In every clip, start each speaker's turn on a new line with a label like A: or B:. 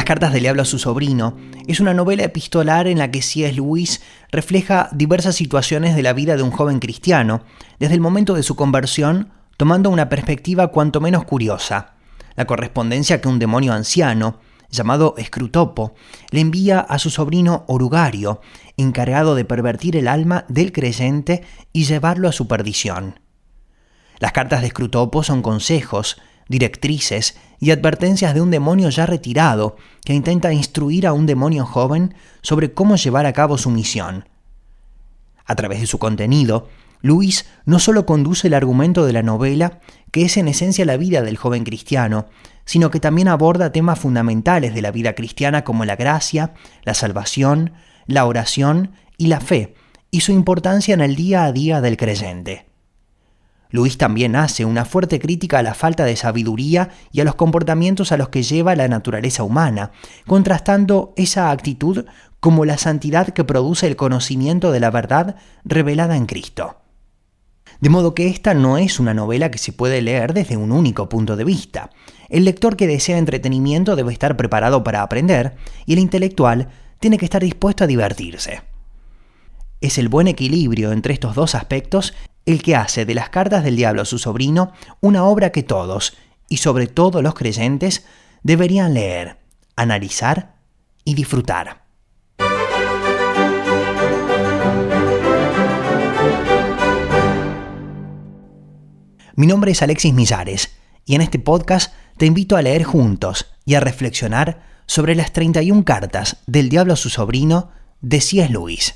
A: Las cartas del diablo a su sobrino es una novela epistolar en la que C.S. Lewis refleja diversas situaciones de la vida de un joven cristiano, desde el momento de su conversión, tomando una perspectiva cuanto menos curiosa: la correspondencia que un demonio anciano, llamado Scrutopo, le envía a su sobrino Orugario, encargado de pervertir el alma del creyente y llevarlo a su perdición. Las cartas de Scrutopo son consejos, directrices y advertencias de un demonio ya retirado que intenta instruir a un demonio joven sobre cómo llevar a cabo su misión. A través de su contenido, Lewis no solo conduce el argumento de la novela, que es en esencia la vida del joven cristiano, sino que también aborda temas fundamentales de la vida cristiana como la gracia, la salvación, la oración y la fe, y su importancia en el día a día del creyente. Lewis también hace una fuerte crítica a la falta de sabiduría y a los comportamientos a los que lleva la naturaleza humana, contrastando esa actitud como la santidad que produce el conocimiento de la verdad revelada en Cristo. De modo que esta no es una novela que se puede leer desde un único punto de vista. El lector que desea entretenimiento debe estar preparado para aprender, y el intelectual tiene que estar dispuesto a divertirse. Es el buen equilibrio entre estos dos aspectos el que hace de Las cartas del diablo a su sobrino una obra que todos, y sobre todo los creyentes, deberían leer, analizar y disfrutar. Mi nombre es Alexis Millares, y en este podcast te invito a leer juntos y a reflexionar sobre las 31 cartas del diablo a su sobrino de C.S. Lewis.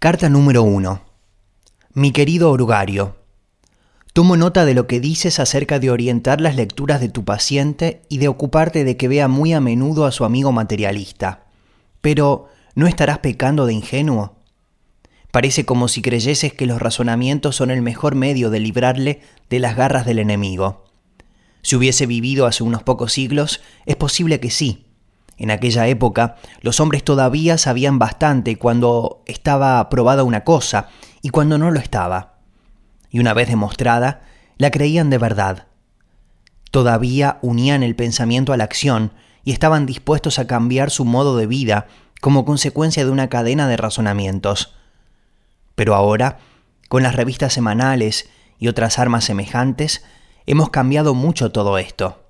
A: Carta número 1. Mi querido Orugario, tomo nota de lo que dices acerca de orientar las lecturas de tu paciente y de ocuparte de que vea muy a menudo a su amigo materialista. Pero, ¿no estarás pecando de ingenuo? Parece como si creyeses que los razonamientos son el mejor medio de librarle de las garras del enemigo. Si hubiese vivido hace unos pocos siglos, es posible que sí. En aquella época, los hombres todavía sabían bastante cuando estaba probada una cosa y cuando no lo estaba. Y una vez demostrada, la creían de verdad. Todavía unían el pensamiento a la acción y estaban dispuestos a cambiar su modo de vida como consecuencia de una cadena de razonamientos. Pero ahora, con las revistas semanales y otras armas semejantes, hemos cambiado mucho todo esto.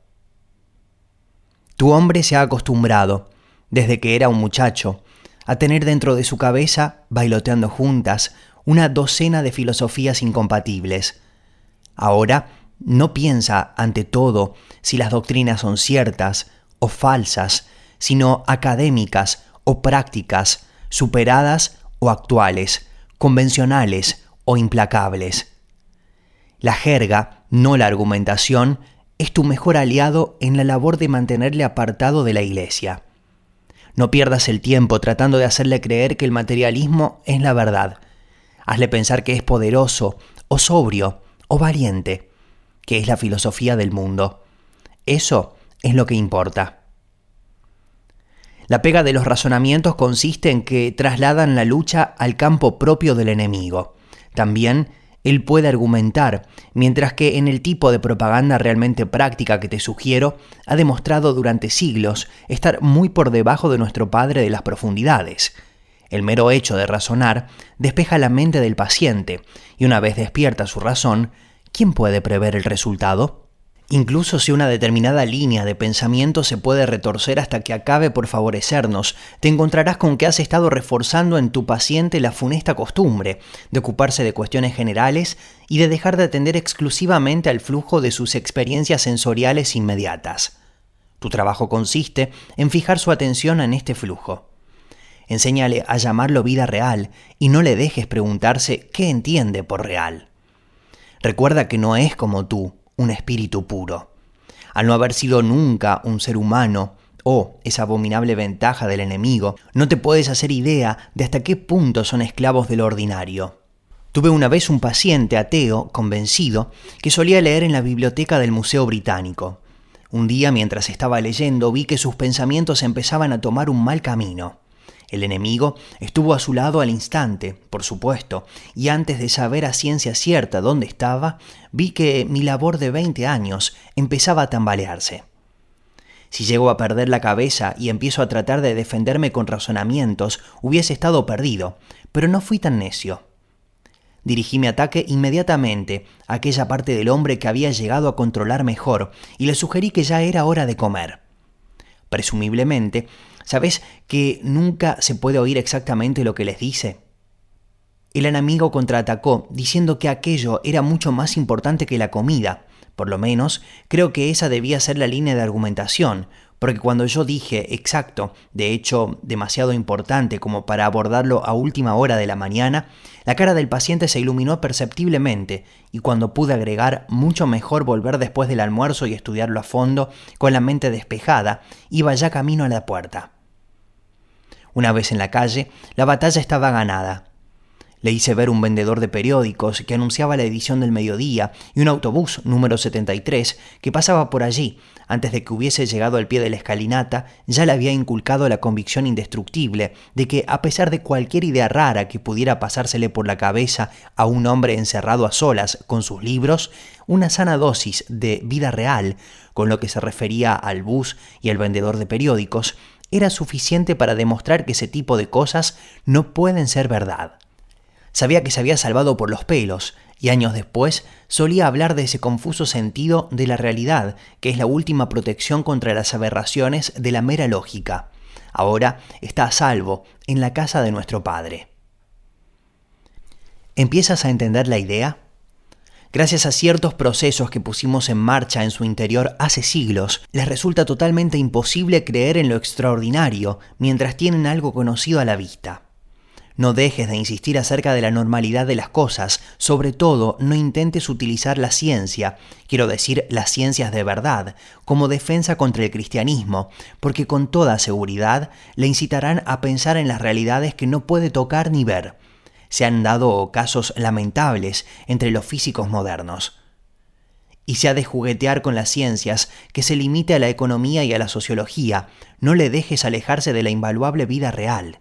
A: Tu hombre se ha acostumbrado, desde que era un muchacho, a tener dentro de su cabeza, bailoteando juntas, una docena de filosofías incompatibles. Ahora no piensa, ante todo, si las doctrinas son ciertas o falsas, sino académicas o prácticas, superadas o actuales, convencionales o implacables. La jerga, no la argumentación, es tu mejor aliado en la labor de mantenerle apartado de la iglesia. No pierdas el tiempo tratando de hacerle creer que el materialismo es la verdad. Hazle pensar que es poderoso, o sobrio, o valiente, que es la filosofía del mundo. Eso es lo que importa. La pega de los razonamientos consiste en que trasladan la lucha al campo propio del enemigo. También él puede argumentar, mientras que en el tipo de propaganda realmente práctica que te sugiero, ha demostrado durante siglos estar muy por debajo de nuestro Padre de las profundidades. El mero hecho de razonar despeja la mente del paciente, y una vez despierta su razón, ¿quién puede prever el resultado? Incluso si una determinada línea de pensamiento se puede retorcer hasta que acabe por favorecernos, te encontrarás con que has estado reforzando en tu paciente la funesta costumbre de ocuparse de cuestiones generales y de dejar de atender exclusivamente al flujo de sus experiencias sensoriales inmediatas. Tu trabajo consiste en fijar su atención en este flujo. Enséñale a llamarlo vida real y no le dejes preguntarse qué entiende por real. Recuerda que no es como tú, un espíritu puro. Al no haber sido nunca un ser humano, o esa abominable ventaja del enemigo, no te puedes hacer idea de hasta qué punto son esclavos de lo ordinario. Tuve una vez un paciente ateo, convencido, que solía leer en la biblioteca del Museo Británico. Un día, mientras estaba leyendo, vi que sus pensamientos empezaban a tomar un mal camino. El enemigo estuvo a su lado al instante, por supuesto, y antes de saber a ciencia cierta dónde estaba, vi que mi labor de 20 años empezaba a tambalearse. Si llego a perder la cabeza y empiezo a tratar de defenderme con razonamientos, hubiese estado perdido, pero no fui tan necio. Dirigí mi ataque inmediatamente a aquella parte del hombre que había llegado a controlar mejor y le sugerí que ya era hora de comer. Presumiblemente, ¿sabes que nunca se puede oír exactamente lo que les dice? El enemigo contraatacó diciendo que aquello era mucho más importante que la comida. Por lo menos, creo que esa debía ser la línea de argumentación, porque cuando yo dije exacto, de hecho demasiado importante como para abordarlo a última hora de la mañana, la cara del paciente se iluminó perceptiblemente y cuando pude agregar mucho mejor volver después del almuerzo y estudiarlo a fondo, con la mente despejada, iba ya camino a la puerta. Una vez en la calle, la batalla estaba ganada. Le hice ver un vendedor de periódicos que anunciaba la edición del mediodía y un autobús número 73 que pasaba por allí. Antes de que hubiese llegado al pie de la escalinata, ya le había inculcado la convicción indestructible de que, a pesar de cualquier idea rara que pudiera pasársele por la cabeza a un hombre encerrado a solas con sus libros, una sana dosis de vida real, con lo que se refería al bus y al vendedor de periódicos, era suficiente para demostrar que ese tipo de cosas no pueden ser verdad. Sabía que se había salvado por los pelos, y años después solía hablar de ese confuso sentido de la realidad, que es la última protección contra las aberraciones de la mera lógica. Ahora está a salvo en la casa de nuestro Padre. ¿Empiezas a entender la idea? Gracias a ciertos procesos que pusimos en marcha en su interior hace siglos, les resulta totalmente imposible creer en lo extraordinario mientras tienen algo conocido a la vista. No dejes de insistir acerca de la normalidad de las cosas, sobre todo no intentes utilizar la ciencia, quiero decir las ciencias de verdad, como defensa contra el cristianismo, porque con toda seguridad le incitarán a pensar en las realidades que no puede tocar ni ver. Se han dado casos lamentables entre los físicos modernos. Y se ha de juguetear con las ciencias, que se limite a la economía y a la sociología, no le dejes alejarse de la invaluable vida real.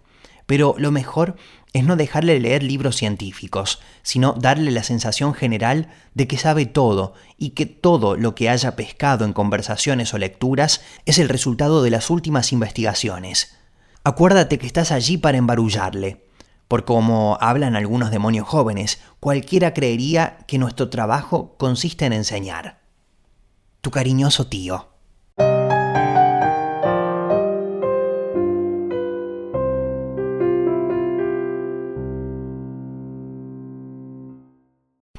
A: Pero lo mejor es no dejarle leer libros científicos, sino darle la sensación general de que sabe todo y que todo lo que haya pescado en conversaciones o lecturas es el resultado de las últimas investigaciones. Acuérdate que estás allí para embarullarle. Por como hablan algunos demonios jóvenes, cualquiera creería que nuestro trabajo consiste en enseñar. Tu cariñoso tío.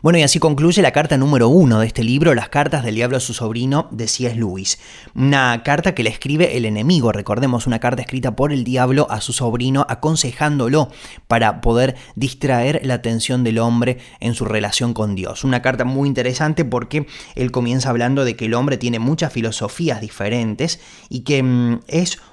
A: Bueno, y así concluye la carta número 1 de este libro, Las cartas del diablo a su sobrino, de C.S. Lewis. Una carta que le escribe el enemigo, recordemos, una carta escrita por el diablo a su sobrino, aconsejándolo para poder distraer la atención del hombre en su relación con Dios. Una carta muy interesante porque él comienza hablando de que el hombre tiene muchas filosofías diferentes y que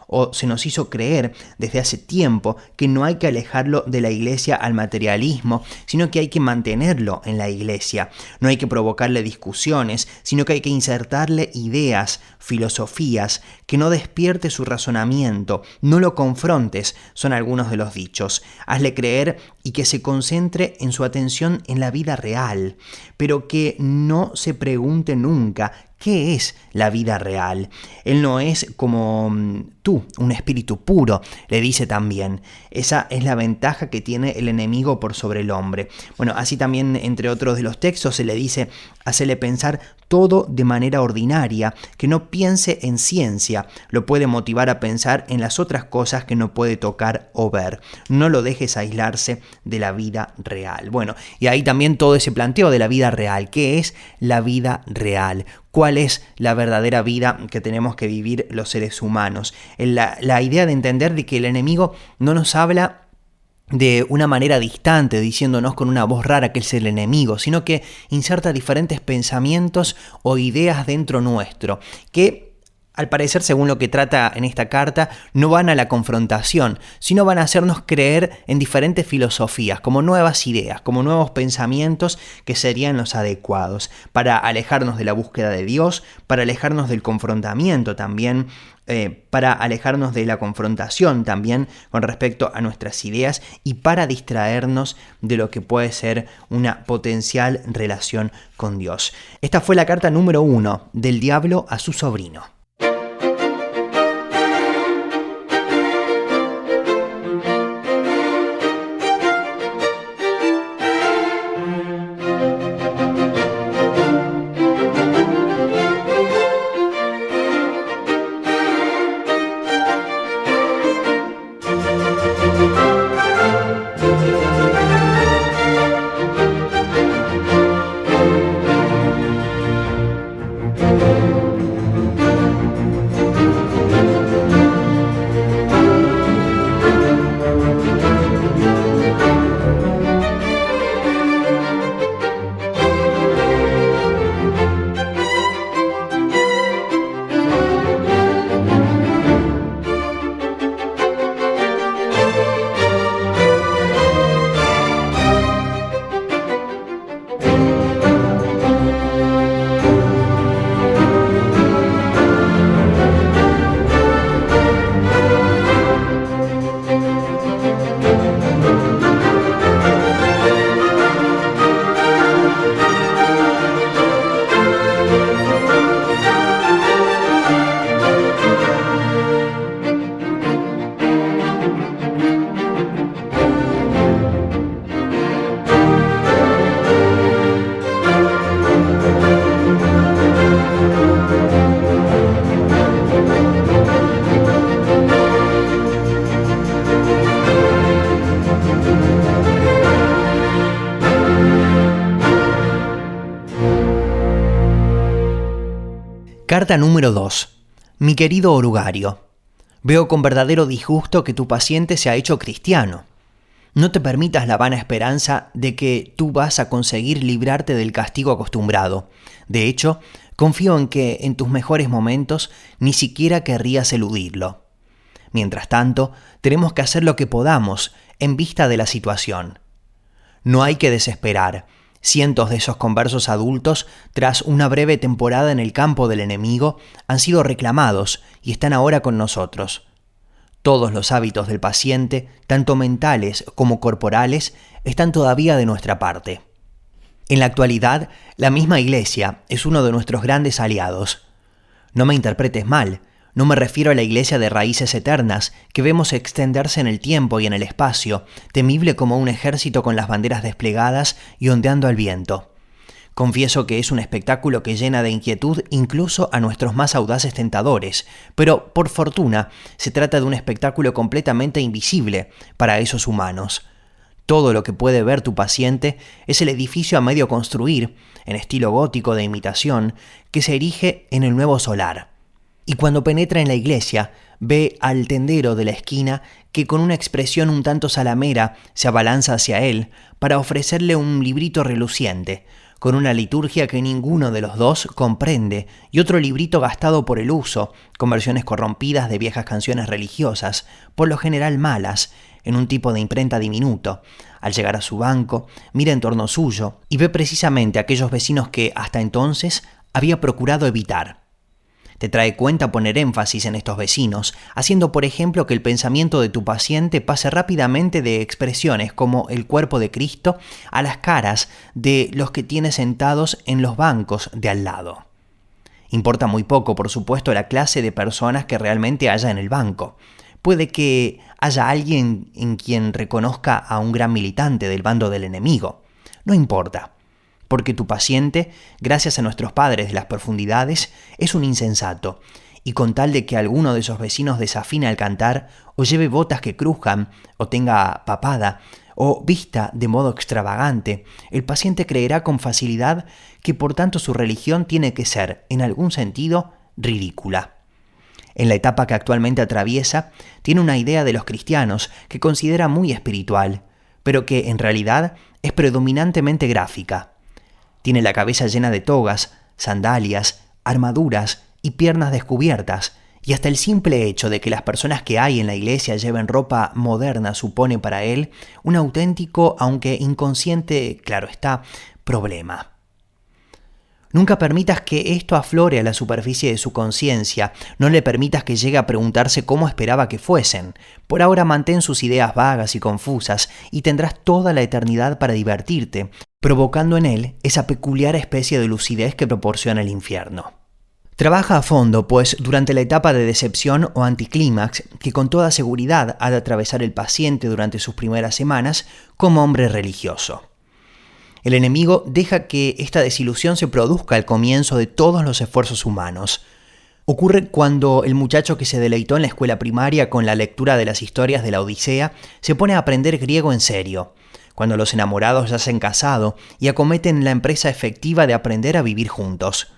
A: o se nos hizo creer desde hace tiempo que no hay que alejarlo de la iglesia al materialismo, sino que hay que mantenerlo en la iglesia. No hay que provocarle discusiones, sino que hay que insertarle ideas, filosofías, que no despierte su razonamiento, no lo confrontes, son algunos de los dichos. Hazle creer y que se concentre en su atención en la vida real, pero que no se pregunte nunca ¿qué es la vida real? Él no es como tú, un espíritu puro, le dice también. Esa es la ventaja que tiene el enemigo por sobre el hombre. Bueno, así también, entre otros de los textos, se le dice, hacele pensar todo de manera ordinaria, que no piense en ciencia, lo puede motivar a pensar en las otras cosas que no puede tocar o ver. No lo dejes aislarse de la vida real. Bueno, y ahí también todo ese planteo de la vida real. ¿Qué es la vida real? ¿Cuál es la verdadera vida que tenemos que vivir los seres humanos? La idea de entender de que el enemigo no nos habla de una manera distante, diciéndonos con una voz rara que es el enemigo, sino que inserta diferentes pensamientos o ideas dentro nuestro, que Al parecer, según lo que trata en esta carta, no van a la confrontación, sino van a hacernos creer en diferentes filosofías, como nuevas ideas, como nuevos pensamientos que serían los adecuados, para alejarnos de la búsqueda de Dios, para alejarnos del confrontamiento también, para alejarnos de la confrontación también con respecto a nuestras ideas y para distraernos de lo que puede ser una potencial relación con Dios. Esta fue la carta número 1 del diablo a su sobrino. Carta número 2. Mi querido orugario, veo con verdadero disgusto que tu paciente se ha hecho cristiano. No te permitas la vana esperanza de que tú vas a conseguir librarte del castigo acostumbrado. De hecho, confío en que en tus mejores momentos ni siquiera querrías eludirlo. Mientras tanto, tenemos que hacer lo que podamos en vista de la situación. No hay que desesperar. Cientos de esos conversos adultos, tras una breve temporada en el campo del enemigo, han sido reclamados y están ahora con nosotros. Todos los hábitos del paciente, tanto mentales como corporales, están todavía de nuestra parte. En la actualidad, la misma Iglesia es uno de nuestros grandes aliados. No me interpretes mal, no me refiero a la Iglesia de raíces eternas que vemos extenderse en el tiempo y en el espacio, temible como un ejército con las banderas desplegadas y ondeando al viento. Confieso que es un espectáculo que llena de inquietud incluso a nuestros más audaces tentadores, pero por fortuna se trata de un espectáculo completamente invisible para esos humanos. Todo lo que puede ver tu paciente es el edificio a medio construir, en estilo gótico de imitación, que se erige en el nuevo solar. Y cuando penetra en la iglesia, ve al tendero de la esquina que con una expresión un tanto salamera se abalanza hacia él para ofrecerle un librito reluciente, con una liturgia que ninguno de los dos comprende y otro librito gastado por el uso, con versiones corrompidas de viejas canciones religiosas, por lo general malas, en un tipo de imprenta diminuto. Al llegar a su banco, mira en torno suyo y ve precisamente aquellos vecinos que hasta entonces había procurado evitar. Te trae cuenta poner énfasis en estos vecinos, haciendo por ejemplo que el pensamiento de tu paciente pase rápidamente de expresiones como el cuerpo de Cristo a las caras de los que tiene sentados en los bancos de al lado. Importa muy poco, por supuesto, la clase de personas que realmente haya en el banco. Puede que haya alguien en quien reconozca a un gran militante del bando del enemigo. No importa. Porque tu paciente, gracias a nuestros padres de las profundidades, es un insensato, y con tal de que alguno de esos vecinos desafine al cantar, o lleve botas que crujan, o tenga papada, o vista de modo extravagante, el paciente creerá con facilidad que por tanto su religión tiene que ser, en algún sentido, ridícula. En la etapa que actualmente atraviesa, tiene una idea de los cristianos que considera muy espiritual, pero que en realidad es predominantemente gráfica. Tiene la cabeza llena de togas, sandalias, armaduras y piernas descubiertas, y hasta el simple hecho de que las personas que hay en la iglesia lleven ropa moderna supone para él un auténtico, aunque inconsciente, claro está, problema. Nunca permitas que esto aflore a la superficie de su conciencia, no le permitas que llegue a preguntarse cómo esperaba que fuesen. Por ahora mantén sus ideas vagas y confusas y tendrás toda la eternidad para divertirte, provocando en él esa peculiar especie de lucidez que proporciona el infierno. Trabaja a fondo, pues durante la etapa de decepción o anticlímax, que con toda seguridad ha de atravesar el paciente durante sus primeras semanas como hombre religioso. El enemigo deja que esta desilusión se produzca al comienzo de todos los esfuerzos humanos. Ocurre cuando el muchacho que se deleitó en la escuela primaria con la lectura de las historias de la Odisea se pone a aprender griego en serio, cuando los enamorados ya se han casado y acometen la empresa efectiva de aprender a vivir juntos.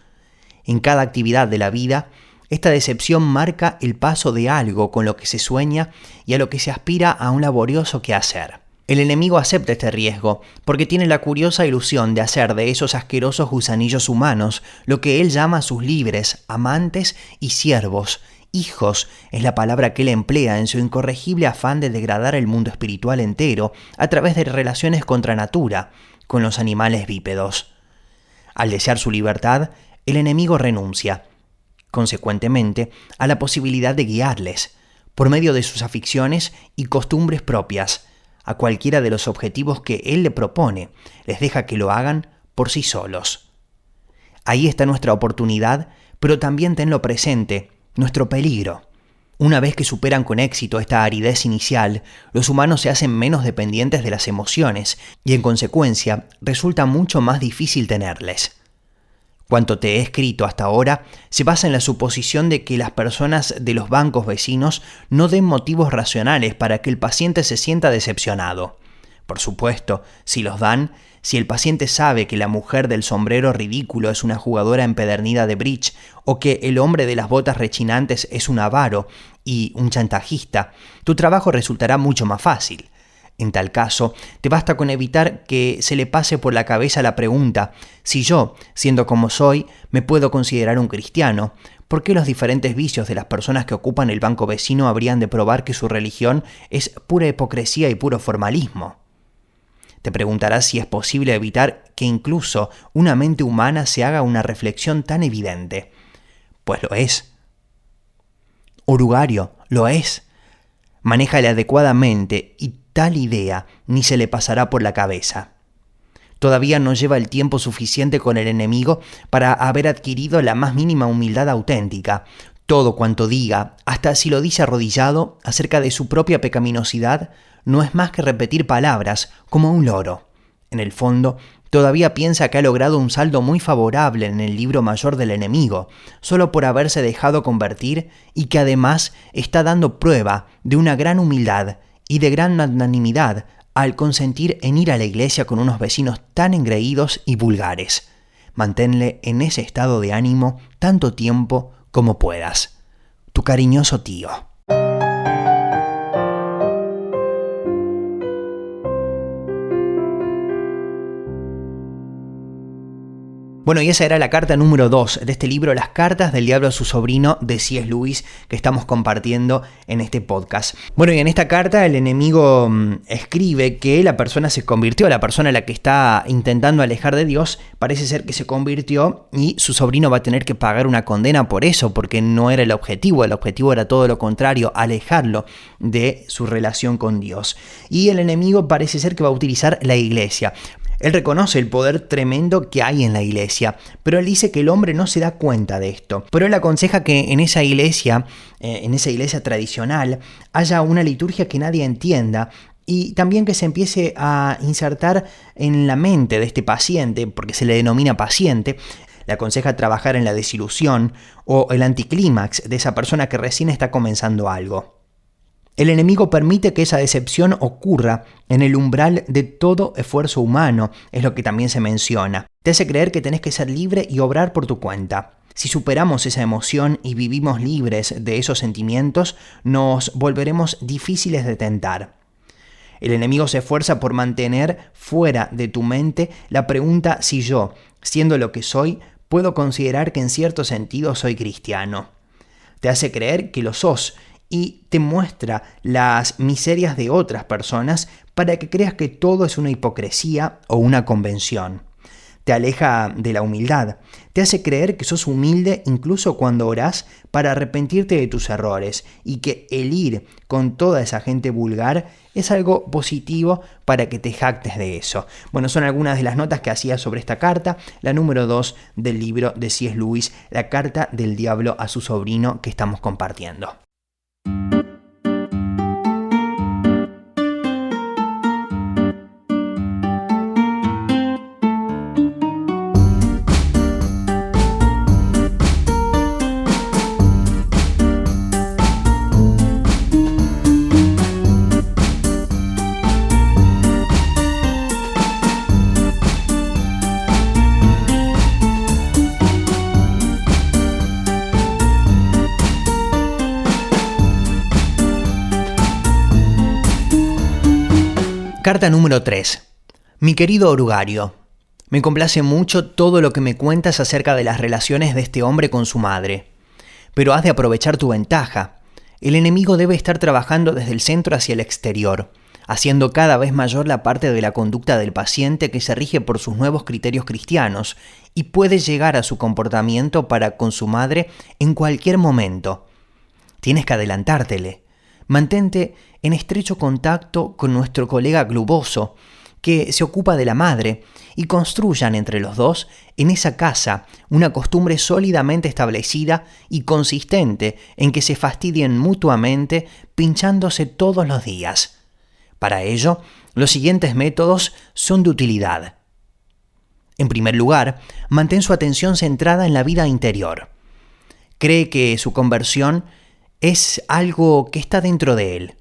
A: En cada actividad de la vida, esta decepción marca el paso de algo con lo que se sueña y a lo que se aspira a un laborioso quehacer. El enemigo acepta este riesgo porque tiene la curiosa ilusión de hacer de esos asquerosos gusanillos humanos lo que él llama sus libres, amantes y siervos. Hijos es la palabra que él emplea en su incorregible afán de degradar el mundo espiritual entero a través de relaciones contra natura con los animales bípedos. Al desear su libertad, el enemigo renuncia, consecuentemente, a la posibilidad de guiarles, por medio de sus aficiones y costumbres propias, a cualquiera de los objetivos que él le propone, les deja que lo hagan por sí solos. Ahí está nuestra oportunidad, pero también tenlo presente, nuestro peligro. Una vez que superan con éxito esta aridez inicial, los humanos se hacen menos dependientes de las emociones y en consecuencia resulta mucho más difícil tenerles. Cuanto te he escrito hasta ahora se basa en la suposición de que las personas de los bancos vecinos no den motivos racionales para que el paciente se sienta decepcionado. Por supuesto, si los dan, si el paciente sabe que la mujer del sombrero ridículo es una jugadora empedernida de bridge o que el hombre de las botas rechinantes es un avaro y un chantajista, tu trabajo resultará mucho más fácil. En tal caso, te basta con evitar que se le pase por la cabeza la pregunta: si yo, siendo como soy, me puedo considerar un cristiano, ¿por qué los diferentes vicios de las personas que ocupan el banco vecino habrían de probar que su religión es pura hipocresía y puro formalismo? Te preguntarás si es posible evitar que incluso una mente humana se haga una reflexión tan evidente. Pues lo es. Orugario, lo es. Manéjale adecuadamente y tal idea ni se le pasará por la cabeza. Todavía no lleva el tiempo suficiente con el enemigo para haber adquirido la más mínima humildad auténtica. Todo cuanto diga, hasta si lo dice arrodillado, acerca de su propia pecaminosidad, no es más que repetir palabras como un loro. En el fondo, todavía piensa que ha logrado un saldo muy favorable en el libro mayor del enemigo, solo por haberse dejado convertir y que además está dando prueba de una gran humildad y de gran magnanimidad al consentir en ir a la iglesia con unos vecinos tan engreídos y vulgares. Manténle en ese estado de ánimo tanto tiempo como puedas. Tu cariñoso tío. Bueno, y esa era la carta número 2 de este libro, Las cartas del diablo a su sobrino, de C.S. Lewis, que estamos compartiendo en este podcast. Bueno, y en esta carta el enemigo escribe que la persona se convirtió, la persona a la que está intentando alejar de Dios, parece ser que se convirtió y su sobrino va a tener que pagar una condena por eso, porque no era el objetivo era todo lo contrario, alejarlo de su relación con Dios. Y el enemigo parece ser que va a utilizar la iglesia. Él reconoce el poder tremendo que hay en la iglesia, pero él dice que el hombre no se da cuenta de esto. Pero él aconseja que en esa iglesia tradicional, haya una liturgia que nadie entienda y también que se empiece a insertar en la mente de este paciente, porque se le denomina paciente. Le aconseja trabajar en la desilusión o el anticlímax de esa persona que recién está comenzando algo. El enemigo permite que esa decepción ocurra en el umbral de todo esfuerzo humano, es lo que también se menciona. Te hace creer que tenés que ser libre y obrar por tu cuenta. Si superamos esa emoción y vivimos libres de esos sentimientos, nos volveremos difíciles de tentar. El enemigo se esfuerza por mantener fuera de tu mente la pregunta si yo, siendo lo que soy, puedo considerar que en cierto sentido soy cristiano. Te hace creer que lo sos y te muestra las miserias de otras personas para que creas que todo es una hipocresía o una convención. Te aleja de la humildad, te hace creer que sos humilde incluso cuando orás para arrepentirte de tus errores y que el ir con toda esa gente vulgar es algo positivo para que te jactes de eso. Bueno, son algunas de las notas que hacía sobre esta carta, la número 2 del libro de C.S. Lewis, La carta del diablo a su sobrino, que estamos compartiendo. Carta número 3. Mi querido orugario, me complace mucho todo lo que me cuentas acerca de las relaciones de este hombre con su madre. Pero has de aprovechar tu ventaja. El enemigo debe estar trabajando desde el centro hacia el exterior, haciendo cada vez mayor la parte de la conducta del paciente que se rige por sus nuevos criterios cristianos y puede llegar a su comportamiento para con su madre en cualquier momento. Tienes que adelantártele. Mantente en estrecho contacto con nuestro colega Globoso, que se ocupa de la madre, y construyan entre los dos en esa casa una costumbre sólidamente establecida y consistente en que se fastidien mutuamente pinchándose todos los días. Para ello, los siguientes métodos son de utilidad. En primer lugar, mantén su atención centrada en la vida interior. Cree que su conversión es algo que está dentro de él.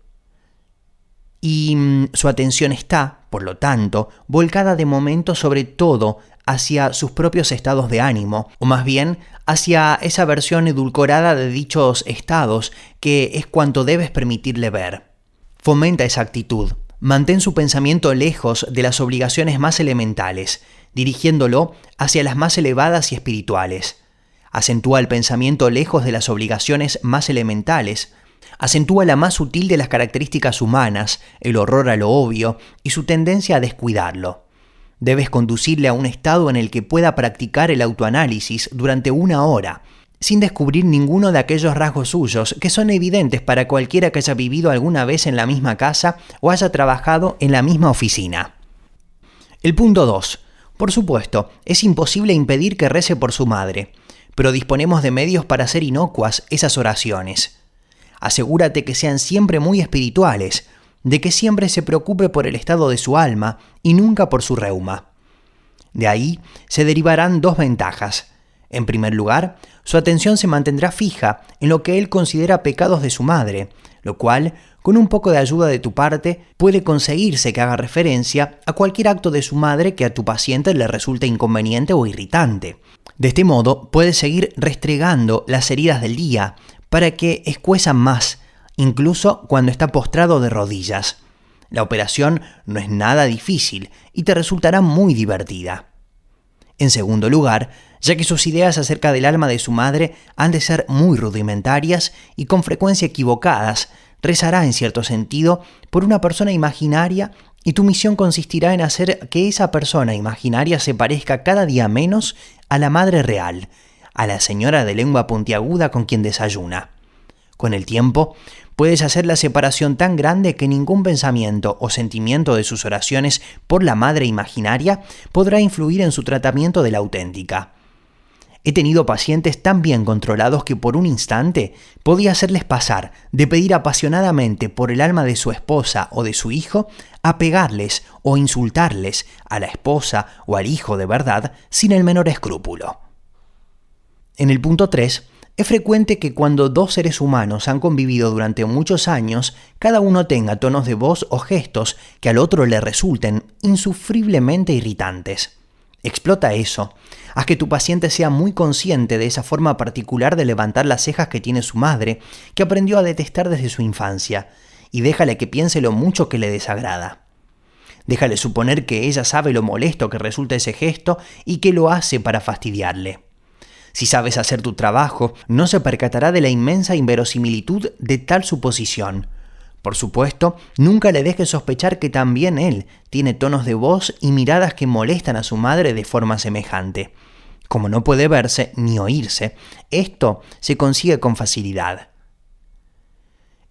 A: Y su atención está, por lo tanto, volcada de momento sobre todo hacia sus propios estados de ánimo, o más bien hacia esa versión edulcorada de dichos estados que es cuanto debes permitirle ver. Fomenta esa actitud. Mantén su pensamiento lejos de las obligaciones más elementales, dirigiéndolo hacia las más elevadas y espirituales. Acentúa el pensamiento lejos de las obligaciones más elementales. Acentúa la más sutil de las características humanas, el horror a lo obvio y su tendencia a descuidarlo. Debes conducirle a un estado en el que pueda practicar el autoanálisis durante 1 hora, sin descubrir ninguno de aquellos rasgos suyos que son evidentes para cualquiera que haya vivido alguna vez en la misma casa o haya trabajado en la misma oficina. El punto 2. Por supuesto, es imposible impedir que rece por su madre, pero disponemos de medios para hacer inocuas esas oraciones. Asegúrate que sean siempre muy espirituales, de que siempre se preocupe por el estado de su alma y nunca por su reuma. De ahí se derivarán 2 ventajas. En primer lugar, su atención se mantendrá fija en lo que él considera pecados de su madre, lo cual, con un poco de ayuda de tu parte, puede conseguirse que haga referencia a cualquier acto de su madre que a tu paciente le resulte inconveniente o irritante. De este modo, puedes seguir restregando las heridas del día para que escuezan más, incluso cuando está postrado de rodillas. La operación no es nada difícil y te resultará muy divertida. En segundo lugar, ya que sus ideas acerca del alma de su madre han de ser muy rudimentarias y con frecuencia equivocadas, rezará en cierto sentido por una persona imaginaria y tu misión consistirá en hacer que esa persona imaginaria se parezca cada día menos a la madre real, a la señora de lengua puntiaguda con quien desayuna. Con el tiempo, puedes hacer la separación tan grande que ningún pensamiento o sentimiento de sus oraciones por la madre imaginaria podrá influir en su tratamiento de la auténtica. He tenido pacientes tan bien controlados que por un instante podía hacerles pasar de pedir apasionadamente por el alma de su esposa o de su hijo a pegarles o insultarles a la esposa o al hijo de verdad sin el menor escrúpulo. En el punto 3, es frecuente que cuando 2 seres humanos han convivido durante muchos años, cada uno tenga tonos de voz o gestos que al otro le resulten insufriblemente irritantes. Explota eso. Haz que tu paciente sea muy consciente de esa forma particular de levantar las cejas que tiene su madre, que aprendió a detestar desde su infancia, y déjale que piense lo mucho que le desagrada. Déjale suponer que ella sabe lo molesto que resulta ese gesto y que lo hace para fastidiarle. Si sabes hacer tu trabajo, no se percatará de la inmensa inverosimilitud de tal suposición. Por supuesto, nunca le dejes sospechar que también él tiene tonos de voz y miradas que molestan a su madre de forma semejante. Como no puede verse ni oírse, esto se consigue con facilidad.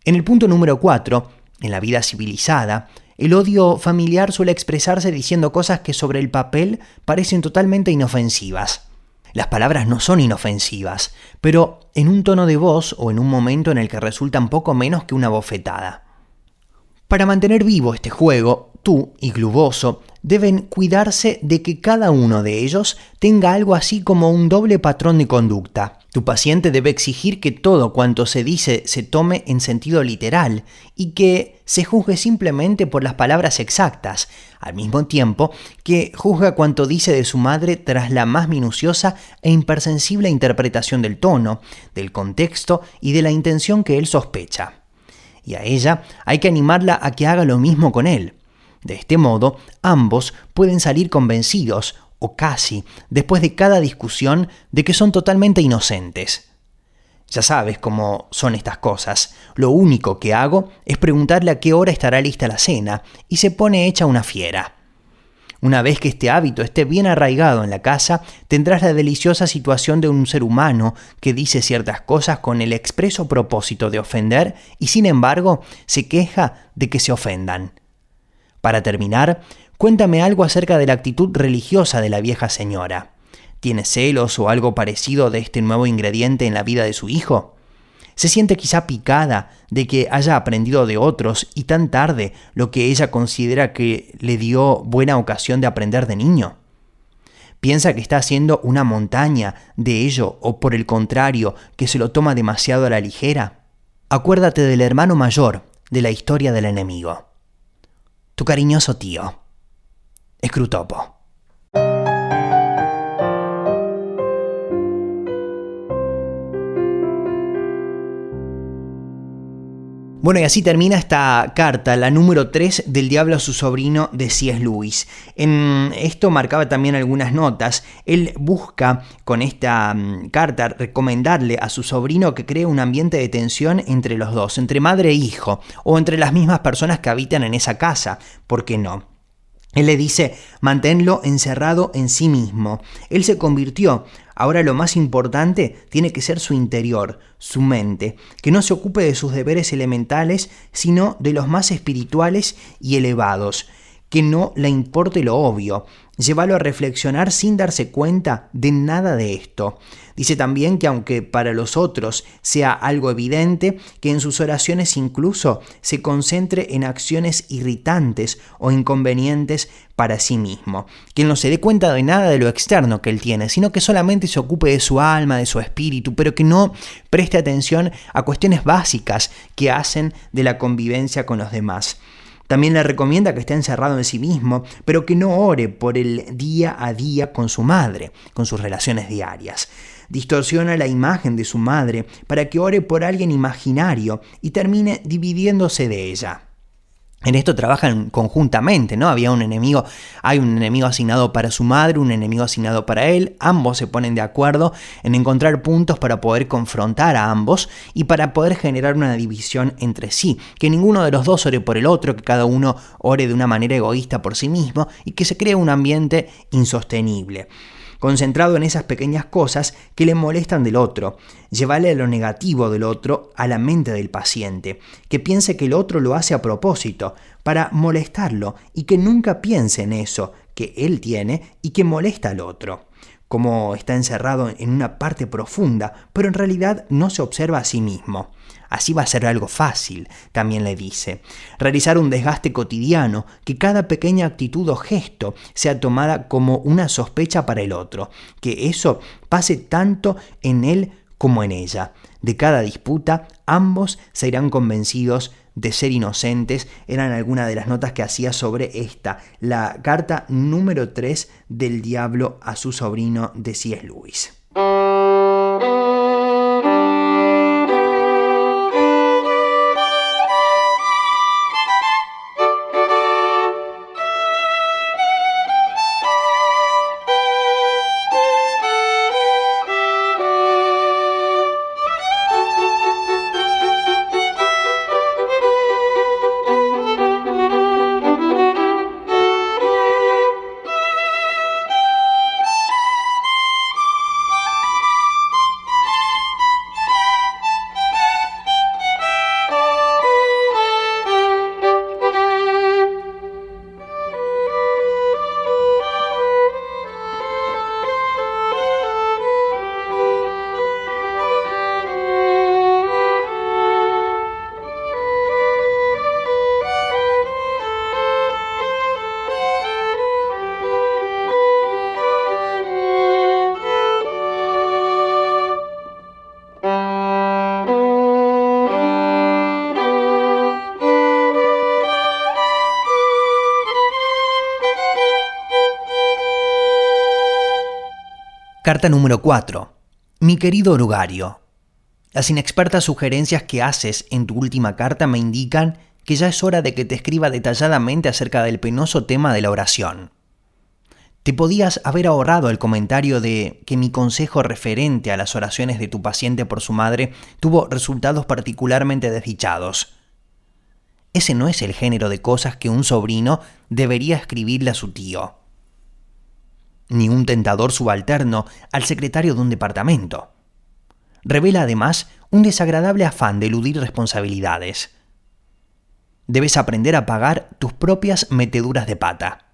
A: En el punto número 4, en la vida civilizada, el odio familiar suele expresarse diciendo cosas que sobre el papel parecen totalmente inofensivas. Las palabras no son inofensivas, pero en un tono de voz o en un momento en el que resultan poco menos que una bofetada. Para mantener vivo este juego, tú y Globoso deben cuidarse de que cada uno de ellos tenga algo así como un doble patrón de conducta. Tu paciente debe exigir que todo cuanto se dice se tome en sentido literal y que se juzgue simplemente por las palabras exactas, al mismo tiempo que juzga cuanto dice de su madre tras la más minuciosa e impersensible interpretación del tono, del contexto y de la intención que él sospecha. Y a ella hay que animarla a que haga lo mismo con él. De este modo, ambos pueden salir convencidos, o casi, después de cada discusión, de que son totalmente inocentes. Ya sabes cómo son estas cosas. Lo único que hago es preguntarle a qué hora estará lista la cena, y se pone hecha una fiera. Una vez que este hábito esté bien arraigado en la casa, tendrás la deliciosa situación de un ser humano que dice ciertas cosas con el expreso propósito de ofender y sin embargo se queja de que se ofendan. Para terminar, cuéntame algo acerca de la actitud religiosa de la vieja señora. ¿Tiene celos o algo parecido de este nuevo ingrediente en la vida de su hijo? ¿Se siente quizá picada de que haya aprendido de otros y tan tarde lo que ella considera que le dio buena ocasión de aprender de niño? ¿Piensa que está haciendo una montaña de ello o por el contrario que se lo toma demasiado a la ligera? Acuérdate del hermano mayor de la historia del enemigo. Tu cariñoso tío, Scrutopo. Bueno, y así termina esta carta, la número 3 del Diablo a su sobrino de C.S. Lewis. En esto marcaba también algunas notas. Él busca con esta carta recomendarle a su sobrino que cree un ambiente de tensión entre los dos, entre madre e hijo, o entre las mismas personas que habitan en esa casa. ¿Por qué no? Él le dice, manténlo encerrado en sí mismo. Él se convirtió. Ahora lo más importante tiene que ser su interior, su mente, que no se ocupe de sus deberes elementales, sino de los más espirituales y elevados, que no le importe lo obvio. Llévalo a reflexionar sin darse cuenta de nada de esto. Dice también que aunque para los otros sea algo evidente, que en sus oraciones incluso se concentre en acciones irritantes o inconvenientes para sí mismo. Que él no se dé cuenta de nada de lo externo que él tiene, sino que solamente se ocupe de su alma, de su espíritu, pero que no preste atención a cuestiones básicas que hacen de la convivencia con los demás. También le recomienda que esté encerrado en sí mismo, pero que no ore por el día a día con su madre, con sus relaciones diarias. Distorsiona la imagen de su madre para que ore por alguien imaginario y termine dividiéndose de ella. En esto trabajan conjuntamente, ¿no? Hay un enemigo asignado para su madre, un enemigo asignado para él. Ambos se ponen de acuerdo en encontrar puntos para poder confrontar a ambos y para poder generar una división entre sí. Que ninguno de los dos ore por el otro, que cada uno ore de una manera egoísta por sí mismo y que se cree un ambiente insostenible. Concentrado en esas pequeñas cosas que le molestan del otro. Llevarle lo negativo del otro a la mente del paciente, que piense que el otro lo hace a propósito, para molestarlo, y que nunca piense en eso que él tiene y que molesta al otro. Como está encerrado en una parte profunda, pero en realidad no se observa a sí mismo. Así va a ser algo fácil, también le dice. Realizar un desgaste cotidiano, que cada pequeña actitud o gesto sea tomada como una sospecha para el otro, que eso pase tanto en él como en ella. De cada disputa, ambos se irán convencidos de ser inocentes. Eran algunas de las notas que hacía sobre esta, la carta número 3 del Diablo a su sobrino de C.S. Lewis. Carta número 4. Mi querido orugario, las inexpertas sugerencias que haces en tu última carta me indican que ya es hora de que te escriba detalladamente acerca del penoso tema de la oración. Te podías haber ahorrado el comentario de que mi consejo referente a las oraciones de tu paciente por su madre tuvo resultados particularmente desdichados. Ese no es el género de cosas que un sobrino debería escribirle a su tío, ni un tentador subalterno al secretario de un departamento. Revela además un desagradable afán de eludir responsabilidades. Debes aprender a pagar tus propias meteduras de pata.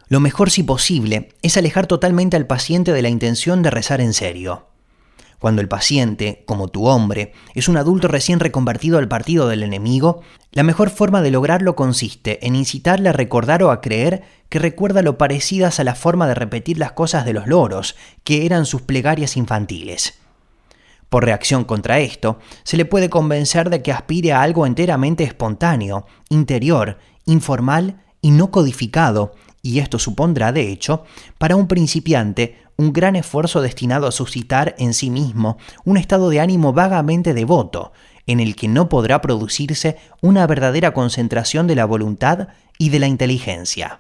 A: Lo mejor, si posible, es alejar totalmente al paciente de la intención de rezar en serio. Cuando el paciente, como tu hombre, es un adulto recién reconvertido al partido del enemigo, la mejor forma de lograrlo consiste en incitarle a recordar o a creer que recuerda lo parecidas a la forma de repetir las cosas de los loros, que eran sus plegarias infantiles. Por reacción contra esto, se le puede convencer de que aspire a algo enteramente espontáneo, interior, informal y no codificado, y esto supondrá, de hecho, para un principiante, un gran esfuerzo destinado a suscitar en sí mismo un estado de ánimo vagamente devoto, en el que no podrá producirse una verdadera concentración de la voluntad y de la inteligencia.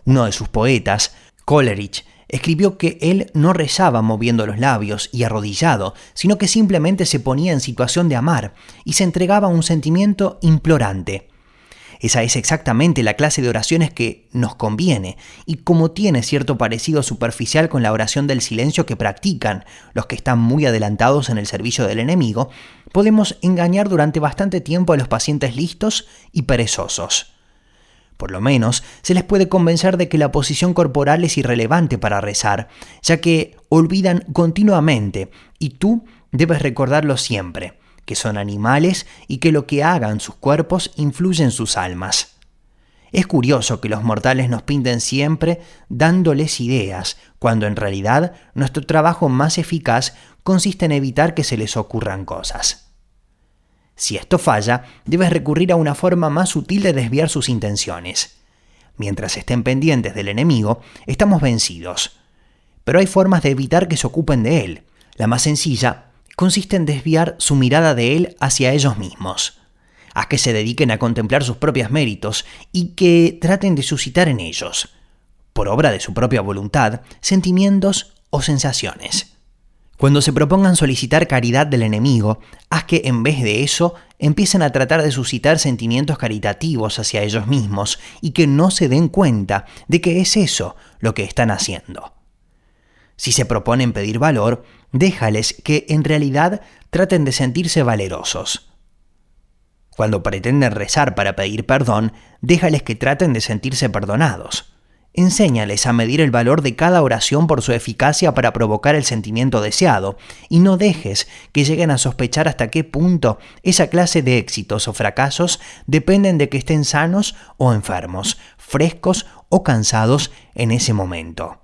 A: Uno de sus poetas, Coleridge, escribió que él no rezaba moviendo los labios y arrodillado, sino que simplemente se ponía en situación de amar y se entregaba a un sentimiento implorante. Esa es exactamente la clase de oraciones que nos conviene, y como tiene cierto parecido superficial con la oración del silencio que practican los que están muy adelantados en el servicio del enemigo, podemos engañar durante bastante tiempo a los pacientes listos y perezosos. Por lo menos, se les puede convencer de que la posición corporal es irrelevante para rezar, ya que olvidan continuamente, y tú debes recordarlo siempre, que son animales y que lo que hagan sus cuerpos influye en sus almas. Es curioso que los mortales nos pinten siempre dándoles ideas, cuando en realidad nuestro trabajo más eficaz consiste en evitar que se les ocurran cosas. Si esto falla, debes recurrir a una forma más sutil de desviar sus intenciones. Mientras estén pendientes del enemigo, estamos vencidos. Pero hay formas de evitar que se ocupen de él. La más sencilla consiste en desviar su mirada de él hacia ellos mismos. Haz que se dediquen a contemplar sus propios méritos y que traten de suscitar en ellos, por obra de su propia voluntad, sentimientos o sensaciones. Cuando se propongan solicitar caridad del enemigo, haz que en vez de eso empiecen a tratar de suscitar sentimientos caritativos hacia ellos mismos y que no se den cuenta de que es eso lo que están haciendo. Si se proponen pedir valor, déjales que en realidad traten de sentirse valerosos. Cuando pretenden rezar para pedir perdón, déjales que traten de sentirse perdonados. Enséñales a medir el valor de cada oración por su eficacia para provocar el sentimiento deseado, y no dejes que lleguen a sospechar hasta qué punto esa clase de éxitos o fracasos dependen de que estén sanos o enfermos, frescos o cansados en ese momento.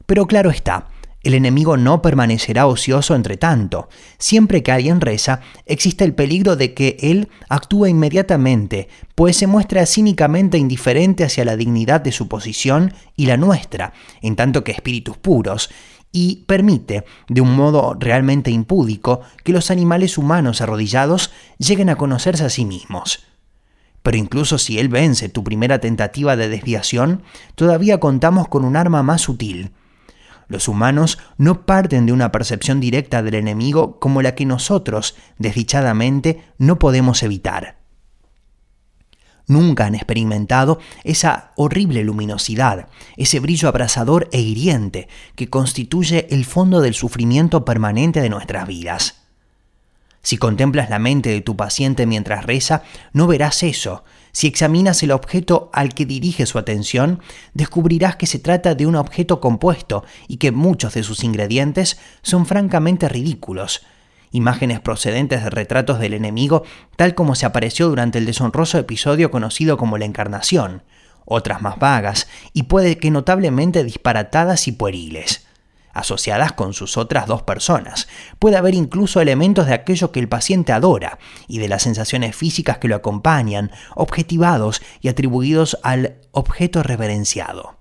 A: Pero claro está, el enemigo no permanecerá ocioso entre tanto. Siempre que alguien reza, existe el peligro de que él actúe inmediatamente, pues se muestra cínicamente indiferente hacia la dignidad de su posición y la nuestra, en tanto que espíritus puros, y permite, de un modo realmente impúdico, que los animales humanos arrodillados lleguen a conocerse a sí mismos. Pero incluso si él vence tu primera tentativa de desviación, todavía contamos con un arma más sutil. Los humanos no parten de una percepción directa del enemigo como la que nosotros, desdichadamente, no podemos evitar. Nunca han experimentado esa horrible luminosidad, ese brillo abrasador e hiriente que constituye el fondo del sufrimiento permanente de nuestras vidas. Si contemplas la mente de tu paciente mientras reza, no verás eso. Si examinas el objeto al que dirige su atención, descubrirás que se trata de un objeto compuesto y que muchos de sus ingredientes son francamente ridículos. Imágenes procedentes de retratos del enemigo, tal como se apareció durante el deshonroso episodio conocido como la Encarnación, otras más vagas y puede que notablemente disparatadas y pueriles, asociadas con sus otras dos personas. Puede haber incluso elementos de aquello que el paciente adora y de las sensaciones físicas que lo acompañan, objetivados y atribuidos al objeto reverenciado.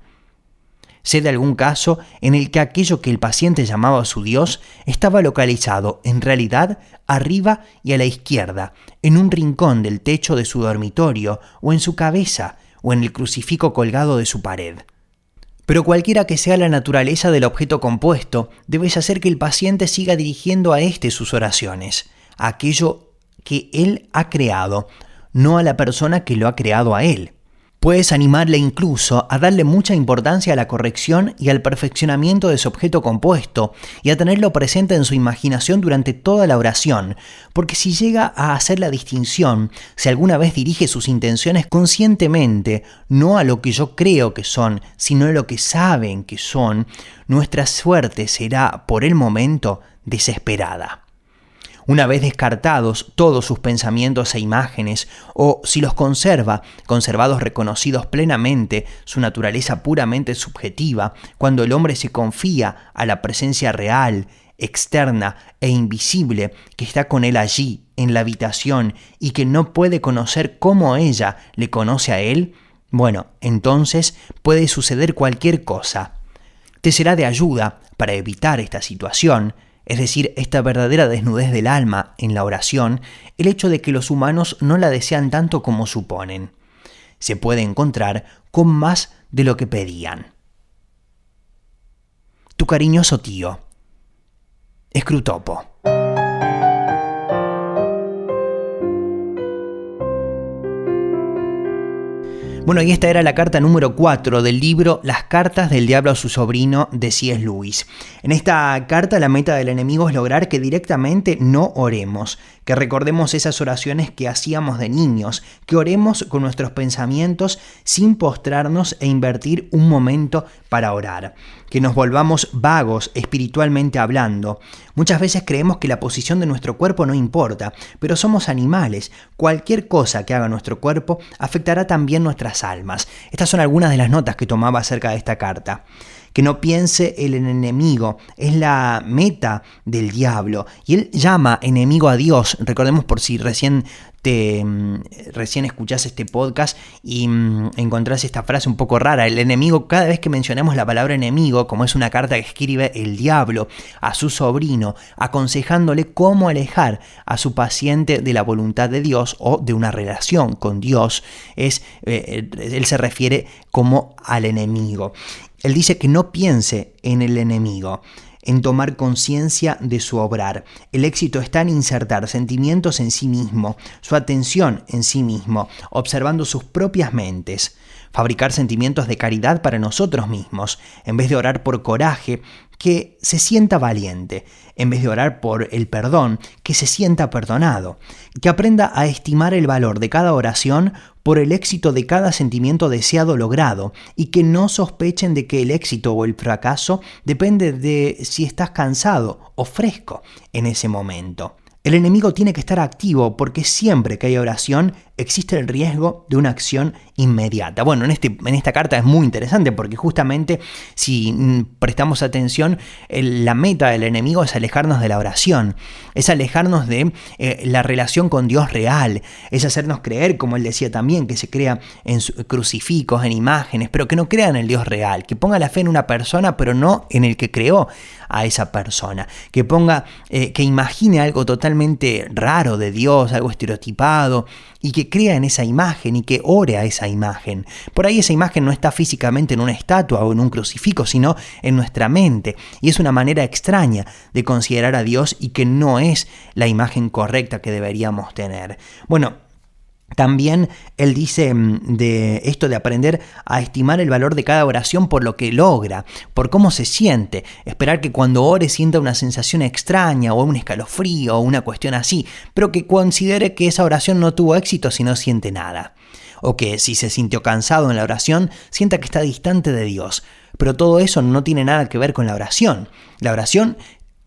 A: Sé de algún caso en el que aquello que el paciente llamaba su Dios estaba localizado, en realidad, arriba y a la izquierda, en un rincón del techo de su dormitorio, o en su cabeza, o en el crucifijo colgado de su pared. Pero cualquiera que sea la naturaleza del objeto compuesto, debes hacer que el paciente siga dirigiendo a éste sus oraciones, a aquello que él ha creado, no a la persona que lo ha creado a él. Puedes animarle incluso a darle mucha importancia a la corrección y al perfeccionamiento de su objeto compuesto y a tenerlo presente en su imaginación durante toda la oración, porque si llega a hacer la distinción, si alguna vez dirige sus intenciones conscientemente, no a lo que yo creo que son, sino a lo que saben que son, nuestra suerte será, por el momento, desesperada. Una vez descartados todos sus pensamientos e imágenes, o si los conservados reconocidos plenamente su naturaleza puramente subjetiva, cuando el hombre se confía a la presencia real, externa e invisible que está con él allí, en la habitación, y que no puede conocer cómo ella le conoce a él, bueno, entonces puede suceder cualquier cosa. Te será de ayuda para evitar esta situación, es decir, esta verdadera desnudez del alma en la oración, el hecho de que los humanos no la desean tanto como suponen. Se puede encontrar con más de lo que pedían. Tu cariñoso tío, Scrutopo. Bueno, y esta era la carta número 4 del libro Las cartas del diablo a su sobrino de C.S. Lewis. En esta carta la meta del enemigo es lograr que directamente no oremos, que recordemos esas oraciones que hacíamos de niños, que oremos con nuestros pensamientos sin postrarnos e invertir un momento para orar, que nos volvamos vagos espiritualmente hablando. Muchas veces creemos que la posición de nuestro cuerpo no importa, pero somos animales. Cualquier cosa que haga nuestro cuerpo afectará también nuestras almas. Estas son algunas de las notas que tomaba acerca de esta carta. Que no piense el enemigo, es la meta del diablo. Y él llama enemigo a Dios. Recordemos, por si recién escuchás este podcast y encontrás esta frase un poco rara. El enemigo, cada vez que mencionamos la palabra enemigo, como es una carta que escribe el diablo a su sobrino, aconsejándole cómo alejar a su paciente de la voluntad de Dios o de una relación con Dios, él se refiere como al enemigo. Él dice que no piense en el enemigo, en tomar conciencia de su obrar. El éxito está en insertar sentimientos en sí mismo, su atención en sí mismo, observando sus propias mentes. Fabricar sentimientos de caridad para nosotros mismos, en vez de orar por coraje, que se sienta valiente, en vez de orar por el perdón, que se sienta perdonado, que aprenda a estimar el valor de cada oración por el éxito de cada sentimiento deseado logrado, y que no sospechen de que el éxito o el fracaso depende de si estás cansado o fresco en ese momento. El enemigo tiene que estar activo porque siempre que hay oración existe el riesgo de una acción inmediata. Bueno, en esta carta es muy interesante porque justamente si prestamos atención, la meta del enemigo es alejarnos de la oración, es alejarnos de la relación con Dios real, es hacernos creer, como él decía también, que se crea en crucifijos, en imágenes, pero que no crea en el Dios real, que ponga la fe en una persona, pero no en el que creó a esa persona, que imagine algo totalmente raro de Dios, algo estereotipado, y que crea en esa imagen y que ore a esa imagen. Por ahí esa imagen no está físicamente en una estatua o en un crucifijo, sino en nuestra mente. Y es una manera extraña de considerar a Dios y que no es la imagen correcta que deberíamos tener. Bueno, también él dice de esto de aprender a estimar el valor de cada oración por lo que logra, por cómo se siente, esperar que cuando ore sienta una sensación extraña o un escalofrío o una cuestión así, pero que considere que esa oración no tuvo éxito si no siente nada. O que si se sintió cansado en la oración, sienta que está distante de Dios. Pero todo eso no tiene nada que ver con la oración. La oración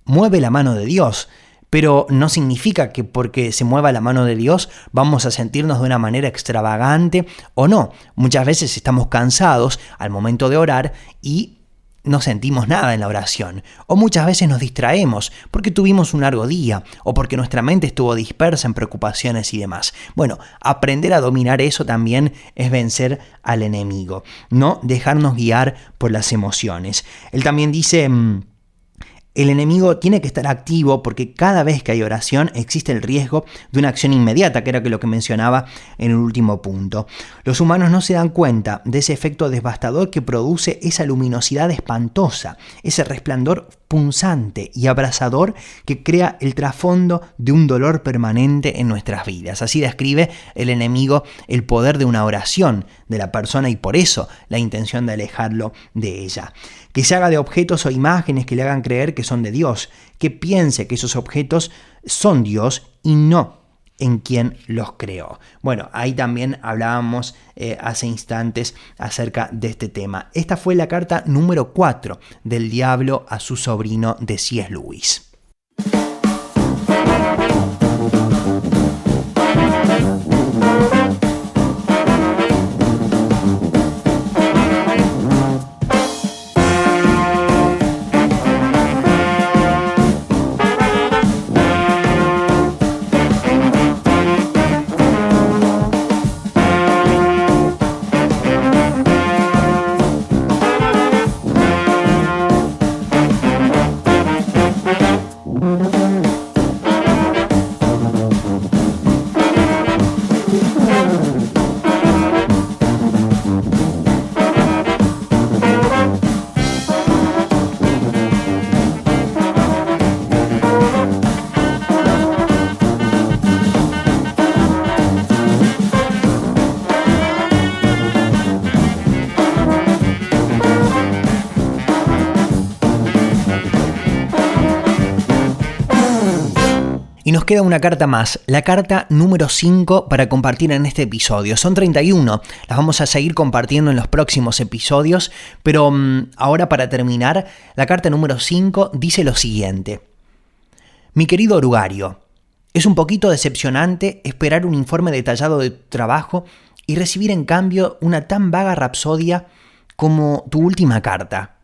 A: mueve la mano de Dios. Pero no significa que porque se mueva la mano de Dios vamos a sentirnos de una manera extravagante o no. Muchas veces estamos cansados al momento de orar y no sentimos nada en la oración, o muchas veces nos distraemos porque tuvimos un largo día, o porque nuestra mente estuvo dispersa en preocupaciones y demás. Bueno, aprender a dominar eso también es vencer al enemigo, no dejarnos guiar por las emociones. Él también dice: el enemigo tiene que estar activo porque cada vez que hay oración existe el riesgo de una acción inmediata, que era lo que mencionaba en el último punto. Los humanos no se dan cuenta de ese efecto devastador que produce esa luminosidad espantosa, ese resplandor punzante y abrasador que crea el trasfondo de un dolor permanente en nuestras vidas. Así describe el enemigo el poder de una oración de la persona y por eso la intención de alejarlo de ella. Que se haga de objetos o imágenes que le hagan creer que son de Dios, que piense que esos objetos son Dios y no en quien los creó. Bueno, ahí también hablábamos hace instantes acerca de este tema. Esta fue la carta número 4 del diablo a su sobrino de C.S. Lewis. Y nos queda una carta más, la carta número 5 para compartir en este episodio. Son 31, las vamos a seguir compartiendo en los próximos episodios, pero ahora para terminar, la carta número 5 dice lo siguiente. Mi querido orugario, es un poquito decepcionante esperar un informe detallado de tu trabajo y recibir en cambio una tan vaga rapsodia como tu última carta.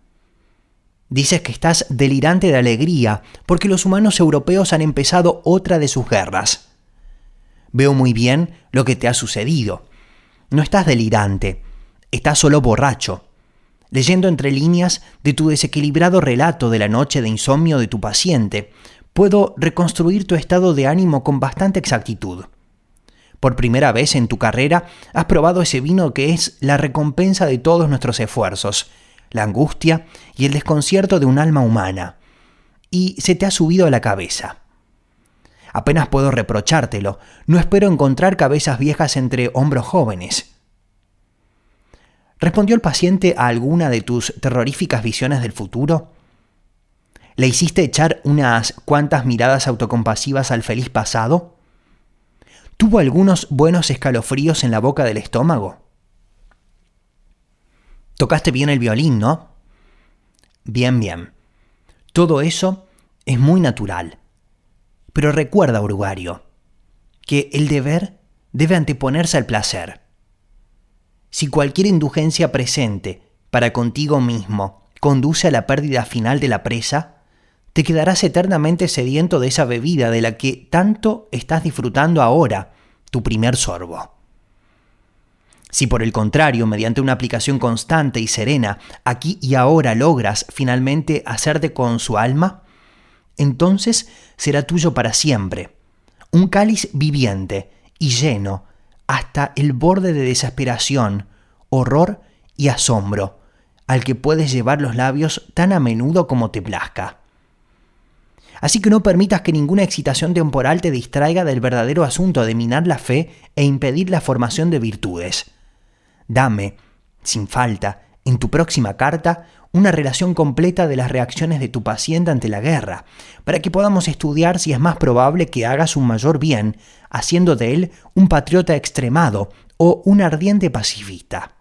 A: Dices que estás delirante de alegría porque los humanos europeos han empezado otra de sus guerras. Veo muy bien lo que te ha sucedido. No estás delirante, estás solo borracho. Leyendo entre líneas de tu desequilibrado relato de la noche de insomnio de tu paciente, puedo reconstruir tu estado de ánimo con bastante exactitud. Por primera vez en tu carrera has probado ese vino que es la recompensa de todos nuestros esfuerzos, la angustia y el desconcierto de un alma humana, y se te ha subido a la cabeza. Apenas puedo reprochártelo, no espero encontrar cabezas viejas entre hombros jóvenes. ¿Respondió el paciente a alguna de tus terroríficas visiones del futuro? ¿Le hiciste echar unas cuantas miradas autocompasivas al feliz pasado? ¿Tuvo algunos buenos escalofríos en la boca del estómago? Tocaste bien el violín, ¿no? Bien. Todo eso es muy natural. Pero recuerda, orugario, que el deber debe anteponerse al placer. Si cualquier indulgencia presente para contigo mismo conduce a la pérdida final de la presa, te quedarás eternamente sediento de esa bebida de la que tanto estás disfrutando ahora, tu primer sorbo. Si por el contrario, mediante una aplicación constante y serena, aquí y ahora logras finalmente hacerte con su alma, entonces será tuyo para siempre, un cáliz viviente y lleno hasta el borde de desesperación, horror y asombro, al que puedes llevar los labios tan a menudo como te plazca. Así que no permitas que ninguna excitación temporal te distraiga del verdadero asunto de minar la fe e impedir la formación de virtudes. Dame, sin falta, en tu próxima carta, una relación completa de las reacciones de tu paciente ante la guerra, para que podamos estudiar si es más probable que hagas un mayor bien, haciendo de él un patriota extremado o un ardiente pacifista.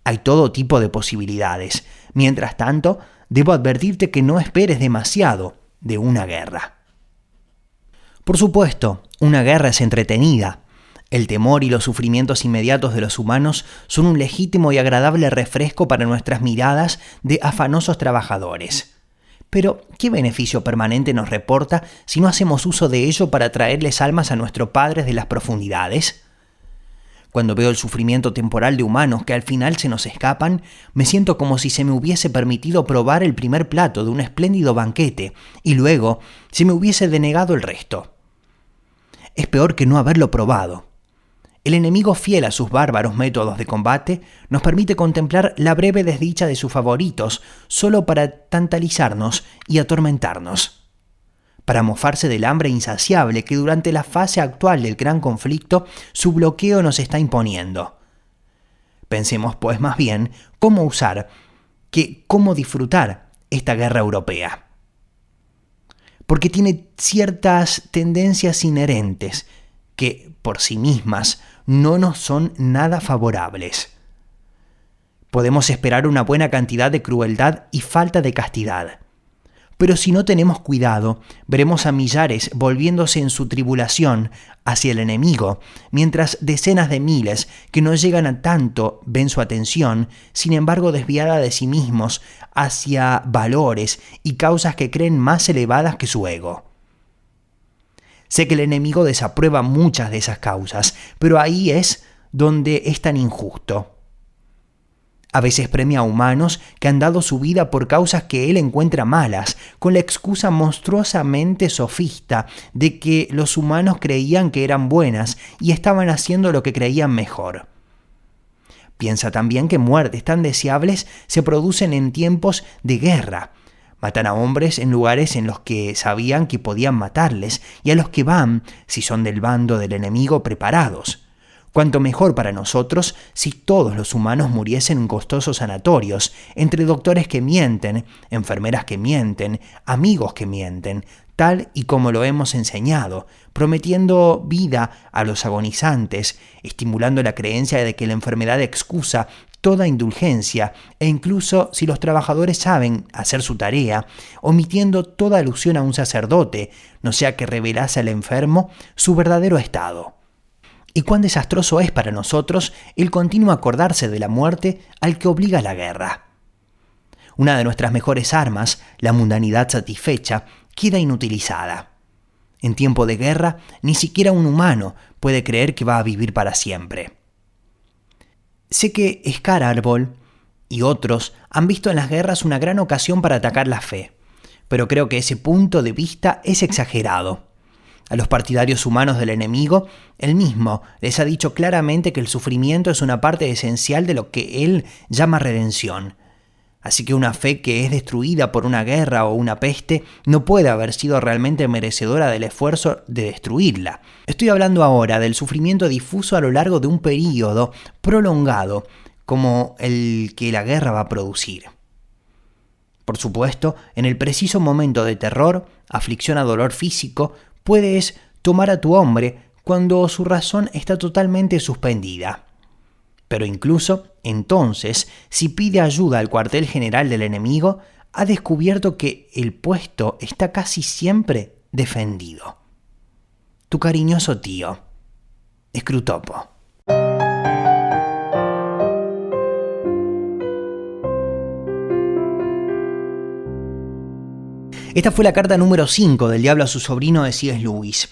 A: Hay todo tipo de posibilidades. Mientras tanto, debo advertirte que no esperes demasiado de una guerra. Por supuesto, una guerra es entretenida, El temor y los sufrimientos inmediatos de los humanos son un legítimo y agradable refresco para nuestras miradas de afanosos trabajadores. Pero, ¿qué beneficio permanente nos reporta si no hacemos uso de ello para traerles almas a nuestro Padre de las profundidades? Cuando veo el sufrimiento temporal de humanos que al final se nos escapan, me siento como si se me hubiese permitido probar el primer plato de un espléndido banquete y luego se me hubiese denegado el resto. Es peor que no haberlo probado. El enemigo, fiel a sus bárbaros métodos de combate, nos permite contemplar la breve desdicha de sus favoritos solo para tantalizarnos y atormentarnos, para mofarse del hambre insaciable que durante la fase actual del gran conflicto su bloqueo nos está imponiendo. Pensemos pues más bien cómo usar que cómo disfrutar esta guerra europea. Porque tiene ciertas tendencias inherentes que, por sí mismas, no nos son nada favorables. Podemos esperar una buena cantidad de crueldad y falta de castidad. Pero si no tenemos cuidado, veremos a millares volviéndose en su tribulación hacia el enemigo, mientras decenas de miles que no llegan a tanto ven su atención, sin embargo desviada de sí mismos hacia valores y causas que creen más elevadas que su ego. Sé que el enemigo desaprueba muchas de esas causas, pero ahí es donde es tan injusto. A veces premia a humanos que han dado su vida por causas que él encuentra malas, con la excusa monstruosamente sofista de que los humanos creían que eran buenas y estaban haciendo lo que creían mejor. Piensa también que muertes tan deseables se producen en tiempos de guerra. Matan a hombres en lugares en los que sabían que podían matarles y a los que van, si son del bando del enemigo, preparados. Cuanto mejor para nosotros si todos los humanos muriesen en costosos sanatorios, entre doctores que mienten, enfermeras que mienten, amigos que mienten, tal y como lo hemos enseñado, prometiendo vida a los agonizantes, estimulando la creencia de que la enfermedad excusa toda indulgencia, e incluso si los trabajadores saben hacer su tarea, omitiendo toda alusión a un sacerdote, no sea que revelase al enfermo su verdadero estado. Y cuán desastroso es para nosotros el continuo acordarse de la muerte al que obliga la guerra. Una de nuestras mejores armas, la mundanidad satisfecha, queda inutilizada. En tiempo de guerra, ni siquiera un humano puede creer que va a vivir para siempre. Sé que Scar Árbol y otros han visto en las guerras una gran ocasión para atacar la fe, pero creo que ese punto de vista es exagerado. A los partidarios humanos del enemigo, él mismo les ha dicho claramente que el sufrimiento es una parte esencial de lo que él llama redención. Así que una fe que es destruida por una guerra o una peste no puede haber sido realmente merecedora del esfuerzo de destruirla. Estoy hablando ahora del sufrimiento difuso a lo largo de un período prolongado como el que la guerra va a producir. Por supuesto, en el preciso momento de terror, aflicción a dolor físico, puedes tomar a tu hombre cuando su razón está totalmente suspendida. Pero incluso entonces, si pide ayuda al cuartel general del enemigo, ha descubierto que el puesto está casi siempre defendido. Tu cariñoso tío, Scrutopo. Esta fue la carta número 5 del Diablo a su sobrino de C.S. Lewis.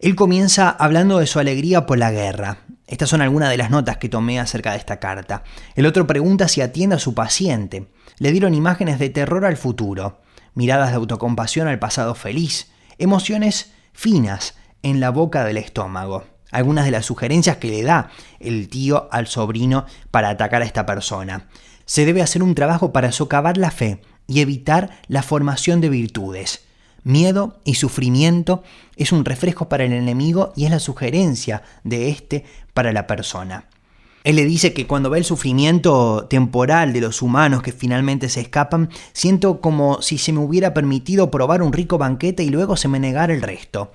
A: Él comienza hablando de su alegría por la guerra. Estas son algunas de las notas que tomé acerca de esta carta. El otro pregunta si atiende a su paciente. Le dieron imágenes de terror al futuro, miradas de autocompasión al pasado feliz, emociones finas en la boca del estómago. Algunas de las sugerencias que le da el tío al sobrino para atacar a esta persona. Se debe hacer un trabajo para socavar la fe y evitar la formación de virtudes. Miedo y sufrimiento es un refresco para el enemigo y es la sugerencia de este para la persona. Él le dice que cuando ve el sufrimiento temporal de los humanos que finalmente se escapan, siento como si se me hubiera permitido probar un rico banquete y luego se me negara el resto.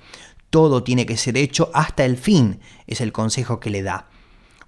A: Todo tiene que ser hecho hasta el fin, es el consejo que le da.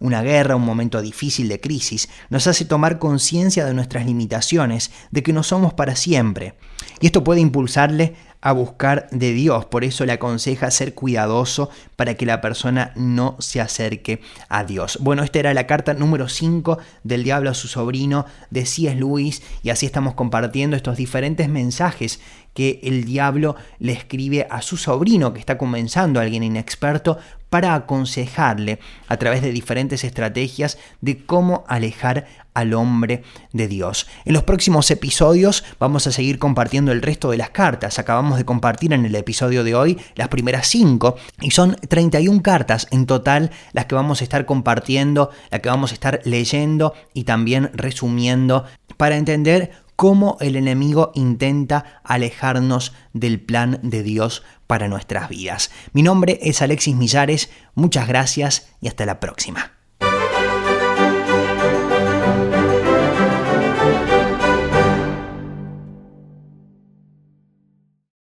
A: Una guerra, un momento difícil de crisis, nos hace tomar conciencia de nuestras limitaciones, de que no somos para siempre. Y esto puede impulsarle a buscar de Dios. Por eso le aconseja ser cuidadoso para que la persona no se acerque a Dios. Bueno, esta era la carta número 5 del diablo a su sobrino de C.S. Lewis, y así estamos compartiendo estos diferentes mensajes que el diablo le escribe a su sobrino que está comenzando, alguien inexperto, para aconsejarle a través de diferentes estrategias de cómo alejar al hombre de Dios. En los próximos episodios vamos a seguir compartiendo el resto de las cartas. Acabamos de compartir en el episodio de hoy las primeras 5 y son 31 cartas en total las que vamos a estar compartiendo, las que vamos a estar leyendo y también resumiendo para entender cómo el enemigo intenta alejarnos del plan de Dios para nuestras vidas. Mi nombre es Alexis Millares, muchas gracias y hasta la próxima.